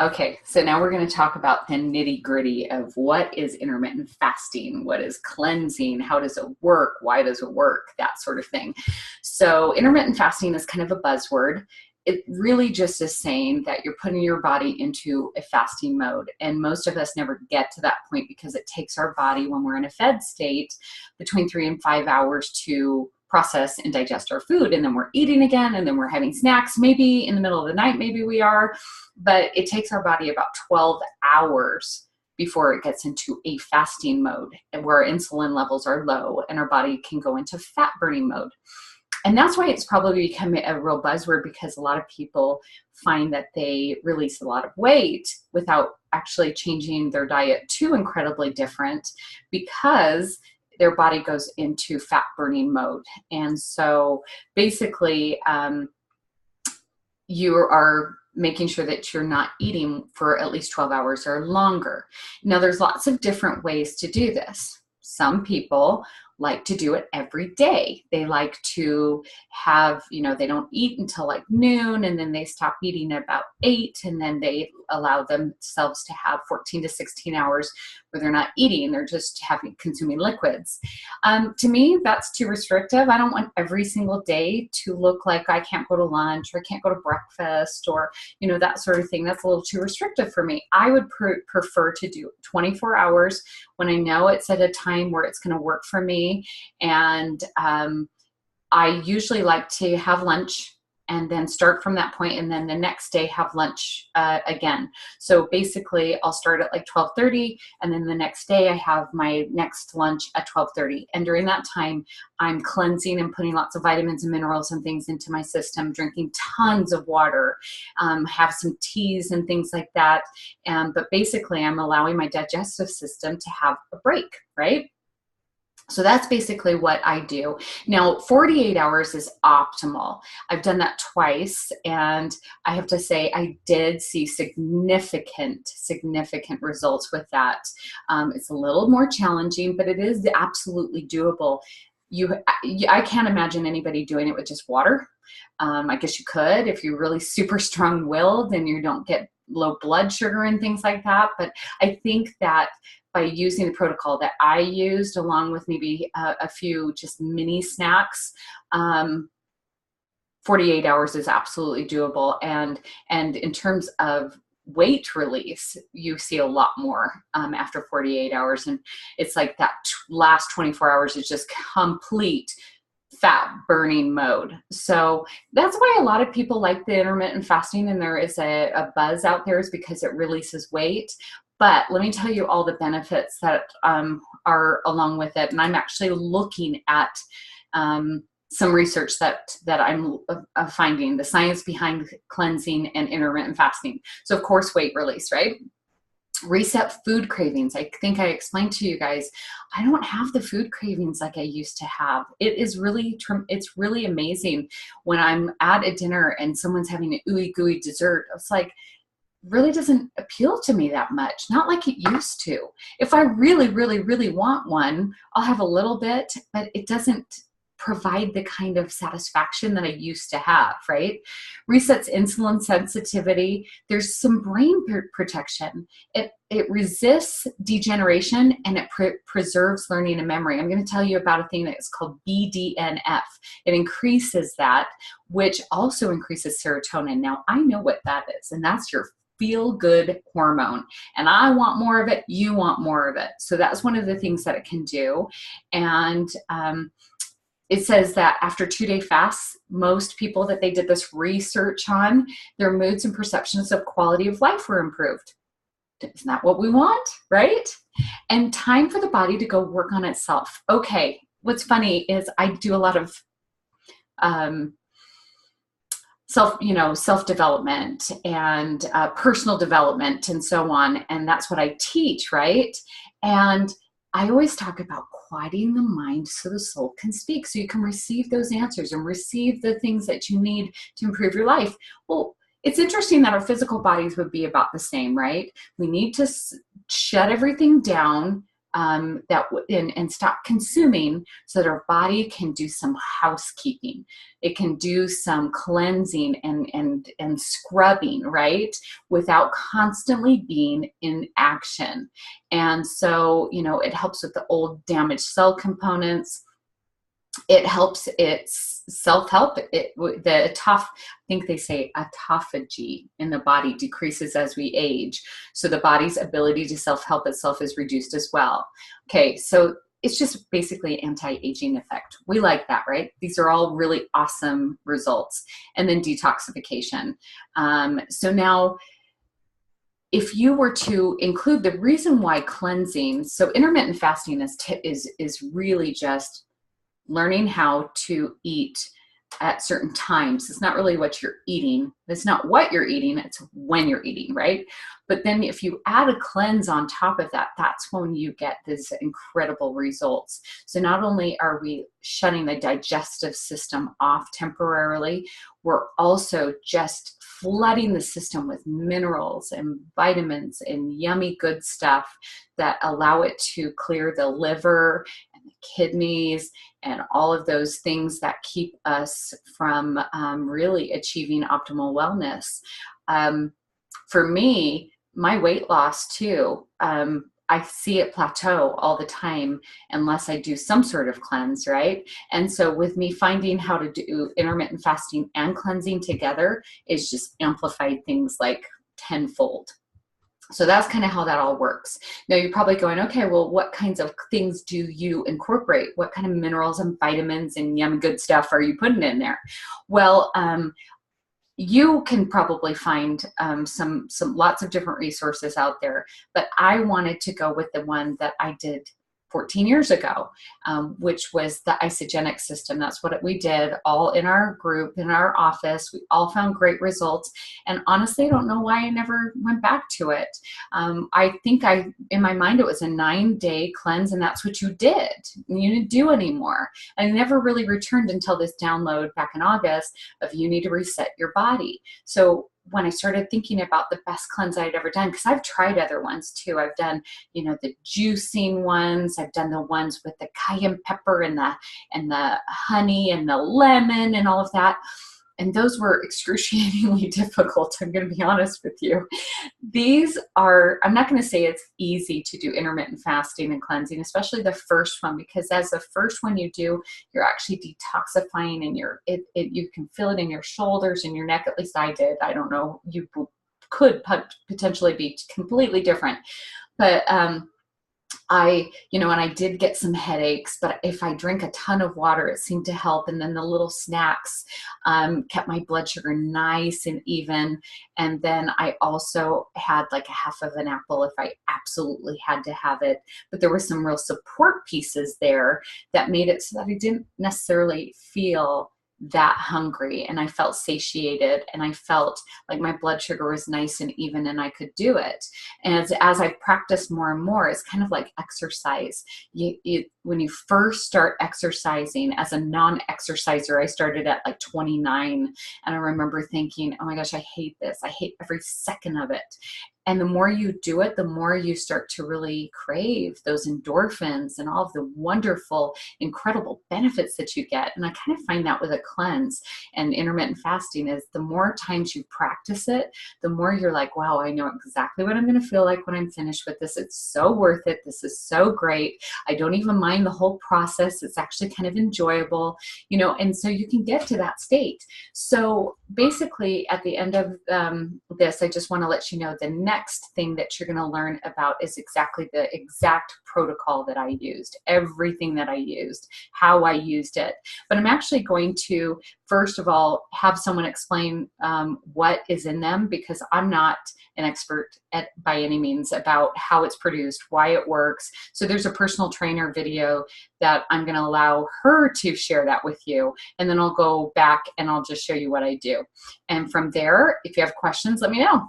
Okay, so now we're going to talk about the nitty gritty of what is intermittent fasting, what is cleansing, how does it work, why does it work, that sort of thing. So, intermittent fasting is kind of a buzzword. It really just is saying that you're putting your body into a fasting mode. And most of us never get to that point because it takes our body, when we're in a fed state, between 3 and 5 hours to process and digest our food. And then we're eating again, and then we're having snacks, maybe in the middle of the night, maybe we are. But it takes our body about 12 hours before it gets into a fasting mode, and where our insulin levels are low and our body can go into fat burning mode. And that's why it's probably become a real buzzword, because a lot of people find that they release a lot of weight without actually changing their diet too incredibly different, because their body goes into fat burning mode. And so basically, you are making sure that you're not eating for at least 12 hours or longer. Now, there's lots of different ways to do this. Some people like to do it every day. They like to have, they don't eat until like noon, and then they stop eating at about 8, and then they allow themselves to have 14 to 16 hours where they're not eating, they're just consuming liquids. To me, that's too restrictive. I don't want every single day to look like I can't go to lunch or I can't go to breakfast, or, that sort of thing. That's a little too restrictive for me. I would prefer to do 24 hours when I know it's at a time where it's going to work for me. And I usually like to have lunch and then start from that point, and then the next day have lunch again. So basically, I'll start at like 12:30, and then the next day I have my next lunch at 12:30. And during that time, I'm cleansing and putting lots of vitamins and minerals and things into my system, drinking tons of water, have some teas and things like that. But basically, I'm allowing my digestive system to have a break, right? So that's basically what I do. Now, 48 hours is optimal. I've done that twice, and I have to say I did see significant results with that. It's a little more challenging, but it is absolutely doable. I can't imagine anybody doing it with just water. I guess you could if you're really super strong-willed and you don't get low blood sugar and things like that. But I think that by using the protocol that I used, along with maybe a few just mini snacks, 48 hours is absolutely doable. And in terms of weight release, you see a lot more after 48 hours. And it's like that last 24 hours is just complete fat burning mode. So that's why a lot of people like the intermittent fasting, and there is a buzz out there, is because it releases weight. But let me tell you all the benefits that are along with it. And I'm actually looking at some research that I'm finding, the science behind cleansing and intermittent fasting. So of course, weight release, right? Reset food cravings. I think I explained to you guys, I don't have the food cravings like I used to have. It's really amazing when I'm at a dinner and someone's having an ooey gooey dessert. It's like, really doesn't appeal to me that much, not like it used to. If I really, really, really want one, I'll have a little bit, but it doesn't provide the kind of satisfaction that I used to have, right? Resets insulin sensitivity. There's some brain protection. It resists degeneration, and it preserves learning and memory. I'm going to tell you about a thing that's called BDNF. It increases that, which also increases serotonin. Now, I know what that is, and that's your feel-good hormone. And I want more of it. You want more of it. So that's one of the things that it can do. And it says that after 2-day fasts, most people that they did this research on, their moods and perceptions of quality of life were improved. Isn't that what we want, right? And time for the body to go work on itself. Okay, what's funny is I do a lot of self-development and personal development and so on. And that's what I teach, right? And I always talk about quieting the mind so the soul can speak, so you can receive those answers and receive the things that you need to improve your life. Well, it's interesting that our physical bodies would be about the same, right? We need to shut everything down, and stop consuming, so that our body can do some housekeeping. It can do some cleansing and scrubbing, right? Without constantly being in action. And so, it helps with the old damaged cell components. It helps its self-help. I think they say autophagy in the body decreases as we age. So the body's ability to self-help itself is reduced as well. Okay, so it's just basically anti-aging effect. We like that, right? These are all really awesome results. And then detoxification. So now, if you were to include the reason why cleansing, so intermittent fasting is really just learning how to eat at certain times. It's not really what you're eating. It's not what you're eating, it's when you're eating, right? But then if you add a cleanse on top of that, that's when you get these incredible results. So not only are we shutting the digestive system off temporarily, we're also just flooding the system with minerals and vitamins and yummy good stuff that allow it to clear the liver and the kidneys and all of those things that keep us from really achieving optimal wellness. For me, my weight loss too, I see it plateau all the time unless I do some sort of cleanse, right? And so with me finding how to do intermittent fasting and cleansing together is just amplified things like tenfold. So that's kind of how that all works. Now you're probably going, okay, well, what kinds of things do you incorporate? What kind of minerals and vitamins and yummy good stuff are you putting in there? Well, you can probably find some lots of different resources out there, but I wanted to go with the one that I did 14 years ago, which was the isogenic system. That's what we did all in our group, in our office. We all found great results. And honestly, I don't know why I never went back to it. I think in my mind, it was a 9-day cleanse, and that's what you did. You didn't do anymore. I never really returned until this download back in August of you need to reset your body. So when I started thinking about the best cleanse I'd ever done, because I've tried other ones too. I've done, the juicing ones. I've done the ones with the cayenne pepper and the honey and the lemon and all of that. And those were excruciatingly difficult. I'm going to be honest with you. I'm not going to say it's easy to do intermittent fasting and cleansing, especially the first one, because as the first one you do, you're actually detoxifying and you can feel it in your shoulders and your neck. At least I did. I don't know. You could potentially be completely different. But, and I did get some headaches, but if I drink a ton of water, it seemed to help. And then the little snacks kept my blood sugar nice and even. And then I also had like a half of an apple if I absolutely had to have it. But there were some real support pieces there that made it so that I didn't necessarily feel that hungry, and I felt satiated, and I felt like my blood sugar was nice and even, and I could do it. And as I practiced more and more, it's kind of like exercise. When you first start exercising as a non-exerciser, I started at like 29, and I remember thinking, oh my gosh, I hate this. I hate every second of it. And the more you do it, the more you start to really crave those endorphins and all of the wonderful, incredible benefits that you get. And I kind of find that with a cleanse and intermittent fasting is the more times you practice it, the more you're like, wow, I know exactly what I'm going to feel like when I'm finished with this. It's so worth it. This is so great. I don't even mind the whole process. It's actually kind of enjoyable, and so you can get to that state. So basically at the end of this, I just want to let you know the next thing that you're going to learn about is exactly the exact protocol that I used, everything that I used, how I used it. But I'm actually going to, first of all, have someone explain what is in them, because I'm not an expert by any means about how it's produced, why it works. So there's a personal trainer video that I'm going to allow her to share that with you. And then I'll go back and I'll just show you what I do. And from there, if you have questions, let me know.